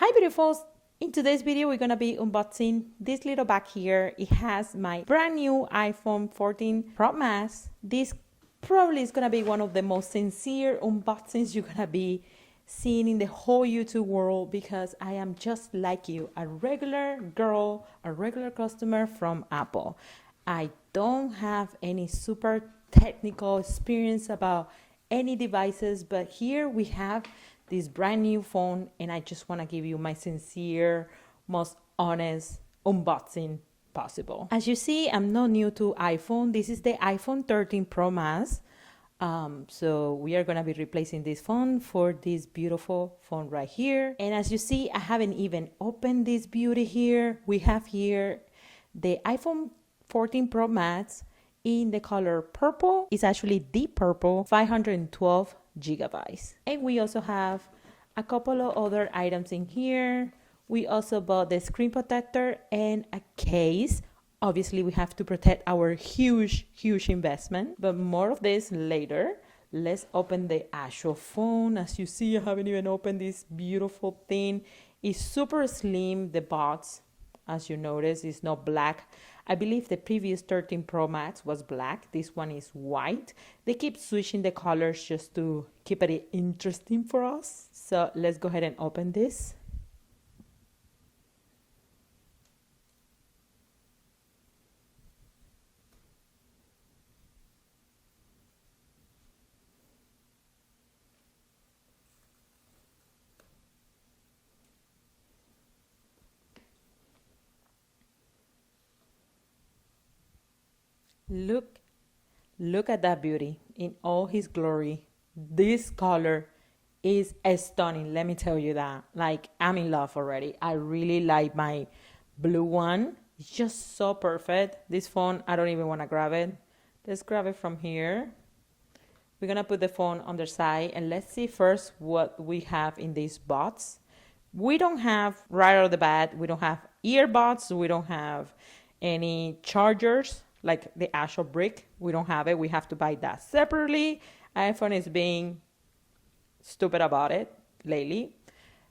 Hi beautifuls! In today's video we're gonna be unboxing this little bag here. It has my brand new iPhone 14 Pro Max. This probably is gonna be one of the most sincere unboxings you're gonna be seeing in the whole YouTube world because I am just like you, a regular girl, a regular customer from Apple. I don't have any super technical experience about any devices, but here we have this brand new phone and I just want to give you my sincere, most honest unboxing possible. As you see, I'm not new to iPhone. This is the iPhone 13 Pro Max. So we are going to be replacing this phone for this beautiful phone right here. And as you see, I haven't even opened this beauty here. We have here the iPhone 14 Pro Max in the color purple. It's actually deep purple, 512 gigabytes. And we also have a couple of other items in here. We also bought the screen protector and a case. Obviously, we have to protect our huge investment, but more of this later. Let's open the actual phone. As you see, I haven't even opened this beautiful thing. It's super slim. The box, as you notice, is not black. I believe the previous 13 Pro Max was black. This one is white. They keep switching the colors just to keep it interesting for us. So let's go ahead and open this. Look at that beauty in all his glory. This color is stunning, let me tell you that. Like, I'm in love already. I really like my blue one. It's just so perfect. This phone, I don't even want to grab it. Let's grab it from here. We're gonna put the phone on the side and let's see first what we have in this box. We don't have, right out of the bat, we don't have earbuds, we don't have any chargers like the actual brick. We don't have it. We have to buy that separately. iPhone is being stupid about it lately.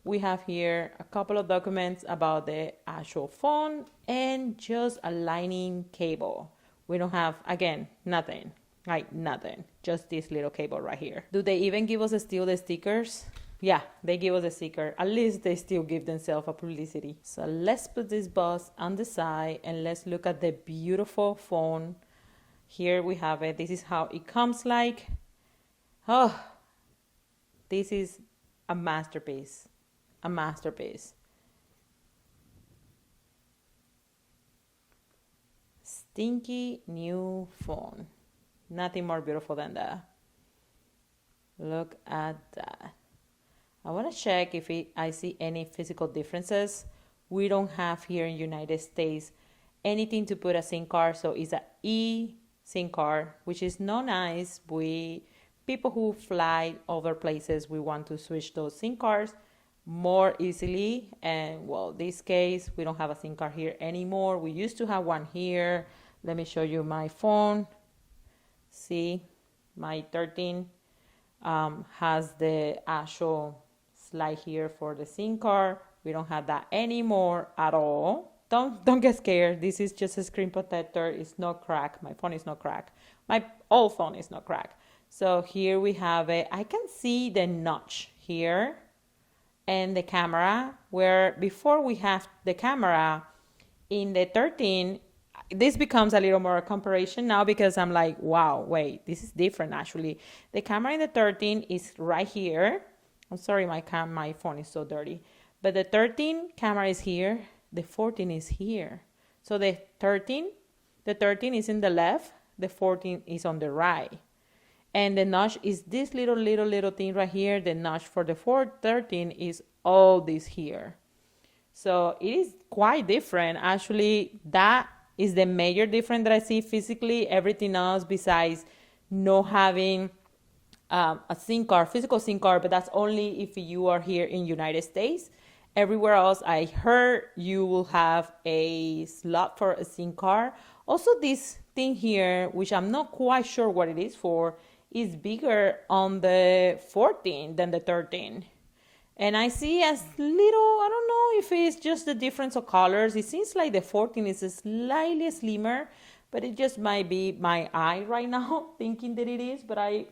We have here a couple of documents about the actual phone and just a lightning cable. We don't have, again, nothing, like nothing, just this little cable right here. Do they even give us still the stickers? Yeah, they give us a sticker. At least they still give themselves a publicity. So let's put this box on the side and let's look at the beautiful phone. Here we have it. This is how it comes like. Oh, this is a masterpiece. A masterpiece. Stinky new phone. Nothing more beautiful than that. Look at that. I want to check if I see any physical differences. We don't have here in United States anything to put a SIM card, so it's a eSIM card, which is not nice. People who fly other places, we want to switch those SIM cards more easily. And well, this case, we don't have a SIM card here anymore. We used to have one here. Let me show you my phone. See, my 13 has the actual slide here for the SIM card. We don't have that anymore at all. Don't get scared. This is just a screen protector. It's not cracked. My phone is not cracked. My old phone is not cracked. So here we have it. I can see the notch here and the camera, where before we have the camera in the 13, this becomes a little more a comparison now because I'm like, wow, wait, this is different actually. The camera in the 13 is right here. I'm sorry, my phone is so dirty. But the 13 camera is here. The 14 is here. So the 13 is in the left. The 14 is on the right. And the notch is this little thing right here. The notch for the 13 is all this here. So it is quite different. Actually, that is the major difference that I see physically. Everything else besides not having a SIM card, physical SIM card, but that's only if you are here in United States. Everywhere else, I heard you will have a slot for a SIM card. Also, this thing here, which I'm not quite sure what it is for, is bigger on the 14 than the 13. And I see as little, I don't know if it's just the difference of colors. It seems like the 14 is slightly slimmer, but it just might be my eye right now thinking that it is, but I'm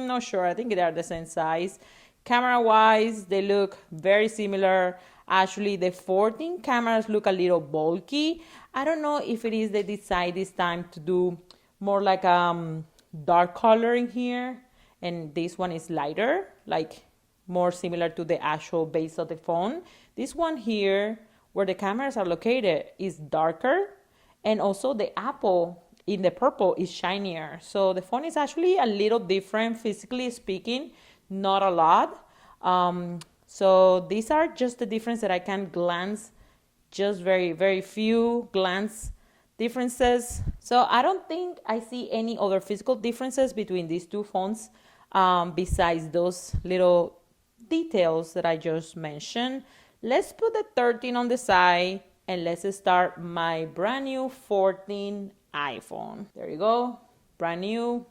not sure. I think they are the same size. Camera wise, they look very similar. Actually, the 14 cameras look a little bulky. I don't know if it is they decide this time to do more like dark color in here, and this one is lighter, like more similar to the actual base of the phone. This one here, where the cameras are located, is darker, and also the apple in the purple is shinier. So the phone is actually a little different physically speaking, not a lot. So these are just the difference that I can glance, just very, very few glance differences. So I don't think I see any other physical differences between these two phones, besides those little details that I just mentioned. Let's put the 13 on the side and let's start my brand new 14 iPhone. There you go, brand new.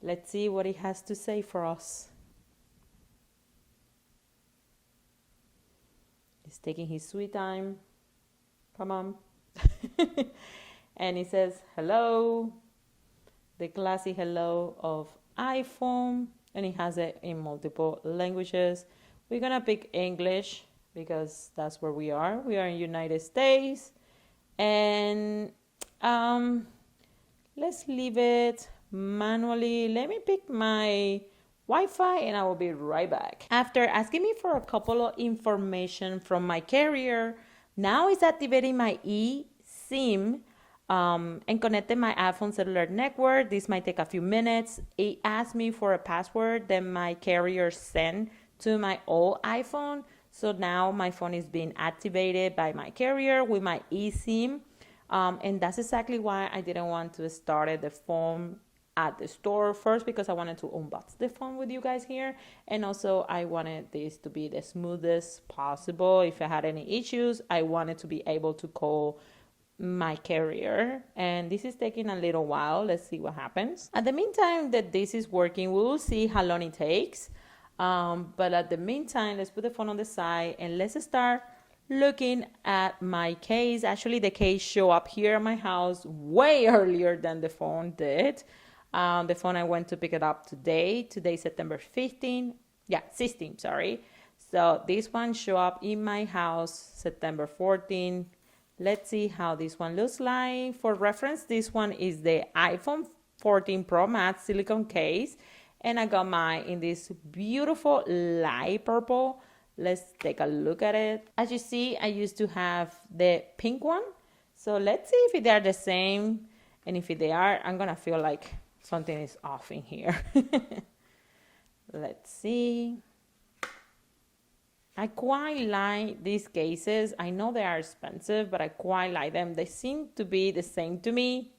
Let's see what it has to say for us. He's taking his sweet time. Come on. And it says hello, the classy hello of iPhone, and it has it in multiple languages. We're gonna pick English because that's where we are. We are in United States, and let's leave it manually. Let me pick my Wi-Fi and I will be right back. After asking me for a couple of information from my carrier, now it's activating my eSIM and connecting my iPhone cellular network. This might take a few minutes. It asked me for a password that my carrier sent to my old iPhone. So now my phone is being activated by my carrier with my eSIM. And that's exactly why I didn't want to start the phone at the store first, because I wanted to unbox the phone with you guys here, and also I wanted this to be the smoothest possible. If I had any issues, I wanted to be able to call my carrier, and this is taking a little while. Let's see what happens. At the meantime that this is working, we will see how long it takes, but at the meantime, let's put the phone on the side and let's start looking at my case. Actually, the case show up here at my house way earlier than the phone did. The phone, I went to pick it up today, September 16, sorry. So this one show up in my house September 14. Let's see how this one looks like. For reference, this one is the iPhone 14 Pro Max silicone case, and I got mine in this beautiful light purple. Let's take a look at it. As you see, I used to have the pink one, so let's see if they are the same, and if they are, I'm gonna feel like something is off in here. Let's see. I quite like these cases. I know they are expensive, but I quite like them. They seem to be the same to me.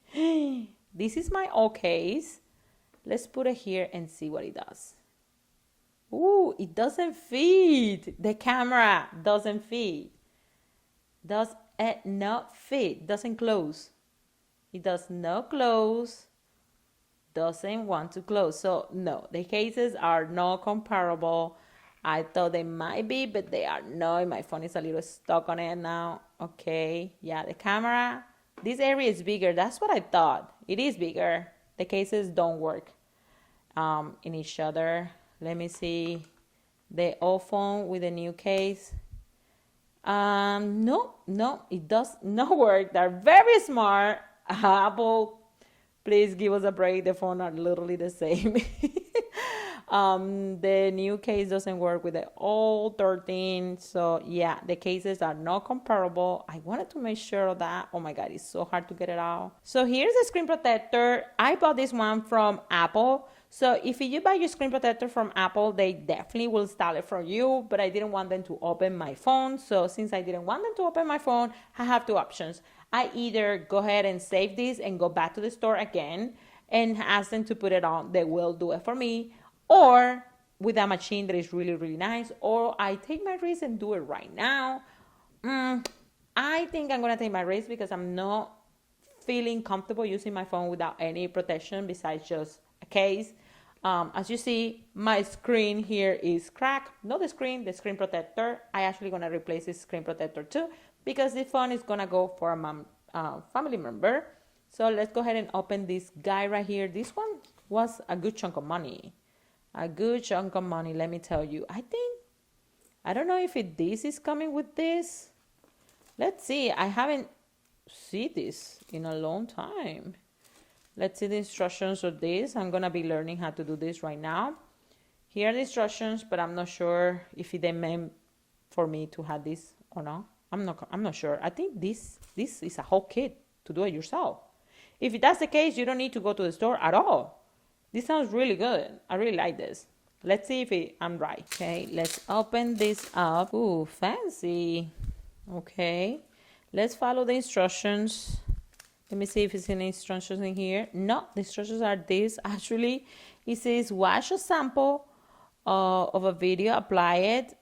This is my old case. Let's put it here and see what it does. Ooh, it doesn't fit. The camera doesn't fit. Does it not fit? Doesn't close. It does not close. Doesn't want to close. So no, the cases are not comparable. I thought they might be, but they are not. My phone is a little stuck on it now. Okay, yeah, the camera, this area is bigger. That's what I thought. It is bigger. The cases don't work in each other. Let me see the old phone with the new case. No, it does not work. They're very smart. Apple, please give us a break. The phone are literally the same. The new case doesn't work with the old 13. So yeah, the cases are not comparable. I wanted to make sure of that. Oh my God, it's so hard to get it out. So here's the screen protector. I bought this one from Apple. So if you buy your screen protector from Apple, they definitely will install it for you, but I didn't want them to open my phone. So since I didn't want them to open my phone, I have two options. I either go ahead and save this and go back to the store again and ask them to put it on. They will do it for me. Or with a machine that is really, really nice. Or I take my risk and do it right now. I think I'm going to take my risk because I'm not feeling comfortable using my phone without any protection besides just a case. As you see, my screen here is cracked. Not the screen protector. I actually gonna replace this screen protector too because the phone is gonna go for a family member. So let's go ahead and open this guy right here. This one was a good chunk of money. A good chunk of money, let me tell you. I don't know if this is coming with this. Let's see. I haven't seen this in a long time. Let's see the instructions of this. I'm gonna be learning how to do this right now. Here are the instructions, but I'm not sure if they meant for me to have this or not. I'm not sure. I think this is a whole kit to do it yourself. If that's the case, you don't need to go to the store at all. This sounds really good. I really like this. Let's see if I'm right. Okay, let's open this up. Ooh, fancy. Okay, let's follow the instructions. Let me see if it's any instructions in here. No, the instructions are this. Actually, it says watch a sample of a video, apply it,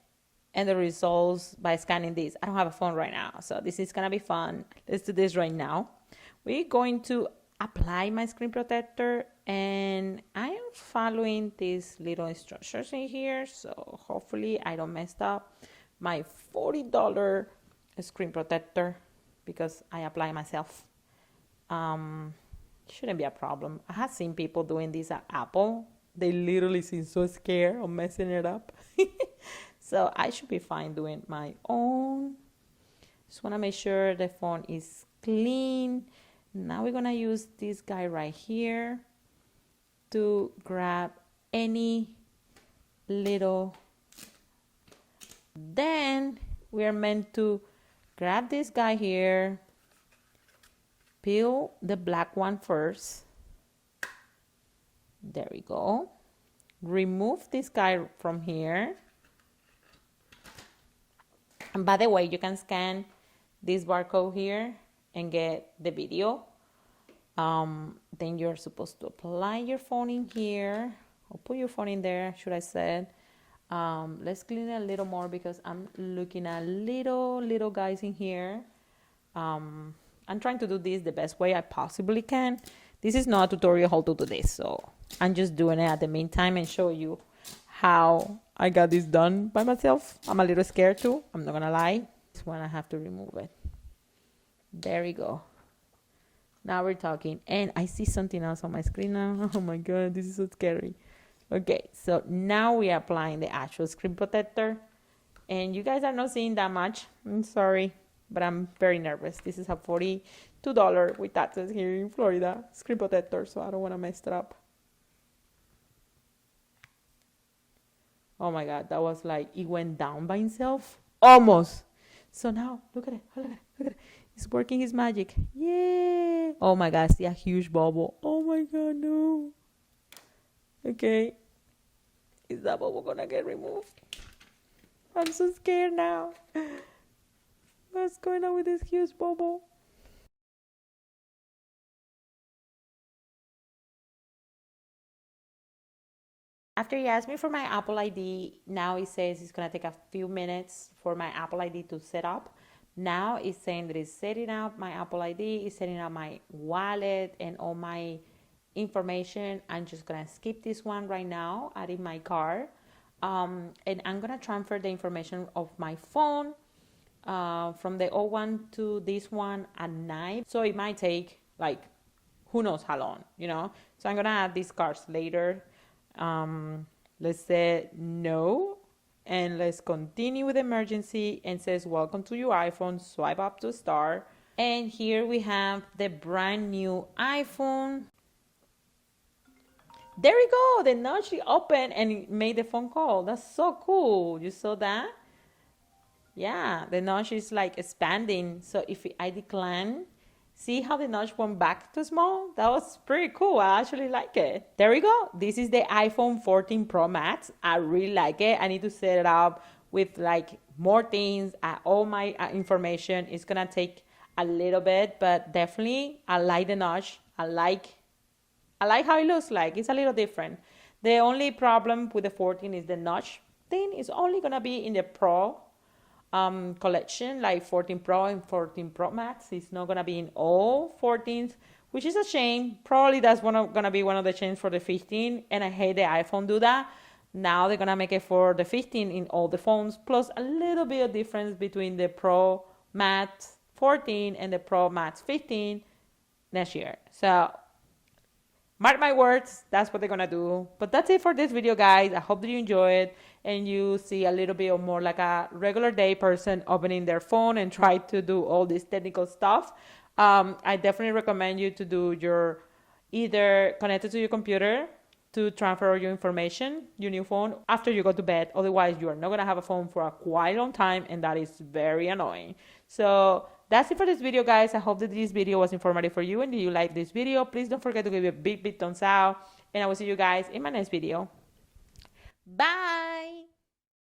and the results by scanning this. I don't have a phone right now, so this is gonna be fun. Let's do this right now. We're going to apply my screen protector, and I am following these little instructions in here, so hopefully I don't mess up my $40 screen protector because I apply myself. Shouldn't be a problem. I have seen people doing this at Apple. They literally seem so scared of messing it up. So I should be fine doing my own. Just want to make sure the phone is clean. Now we're gonna use this guy right here to grab any little. Then we are meant to grab this guy here, peel the black one first. There we go. Remove this guy from here. And by the way, you can scan this barcode here and get the video. Then you're supposed to apply your phone in here, or put your phone in there, should I say. Let's clean it a little more because I'm looking at little guys in here. I'm trying to do this the best way I possibly can. This is not a tutorial how to do this, so I'm just doing it at the meantime and show you how I got this done by myself. I'm a little scared too, I'm not gonna lie. This one I have to remove it. There we go. Now we're talking, and I see something else on my screen now. Oh my god, this is so scary. Okay, so now we are applying the actual screen protector, and you guys are not seeing that much. I'm sorry, but I'm very nervous. This is a $42 with taxes here in Florida screen protector, so I don't want to mess it up. Oh my god, that was like, it went down by itself. Almost. So now, look at it, look at it, look at it. It's working his magic. Yay! Oh my god, see a huge bubble. Oh my god, no. Okay. Is that bubble gonna get removed? I'm so scared now. What's going on with this huge bubble? After he asked me for my Apple ID, now it says it's gonna take a few minutes for my Apple ID to set up. Now it's saying that it's setting up my Apple ID, it's setting up my wallet and all my information. I'm just gonna skip this one right now, add in my card, and I'm gonna transfer the information of my phone from the old one to this one at night. So it might take like who knows how long, you know. So I'm gonna add these cards later. Let's say no, and let's continue with emergency, and says welcome to your iPhone. Swipe up to start, and here we have the brand new iPhone. There we go, the notch opened and it made the phone call. That's so cool. You saw that? Yeah, the notch is like expanding. So if I decline, see how the notch went back to small? That was pretty cool. I actually like it. There we go. This is the iPhone 14 Pro Max. I really like it. I need to set it up with like more things. All my information is gonna take a little bit, but definitely I like the notch. I like how it looks like. It's a little different. The only problem with the 14 is the notch thing is only gonna be in the Pro collection, like 14 Pro and 14 Pro Max. It's not gonna be in all 14s which is a shame. Probably that's gonna be one of the changes for the 15, and I hate the iPhone do that. Now they're gonna make it for the 15 in all the phones, plus a little bit of difference between the Pro Max 14 and the Pro Max 15 next year. So mark my words, that's what they're gonna do. But that's it for this video, guys. I hope that you enjoy it and you see a little bit of more like a regular day person opening their phone and try to do all this technical stuff. I definitely recommend you to do your either connected to your computer to transfer your information, your new phone, after you go to bed. Otherwise, you are not gonna have a phone for a quite long time, and that is very annoying. So that's it for this video, guys. I hope that this video was informative for you, and if you like this video, please don't forget to give it a big thumbs out, and I will see you guys in my next video. Bye.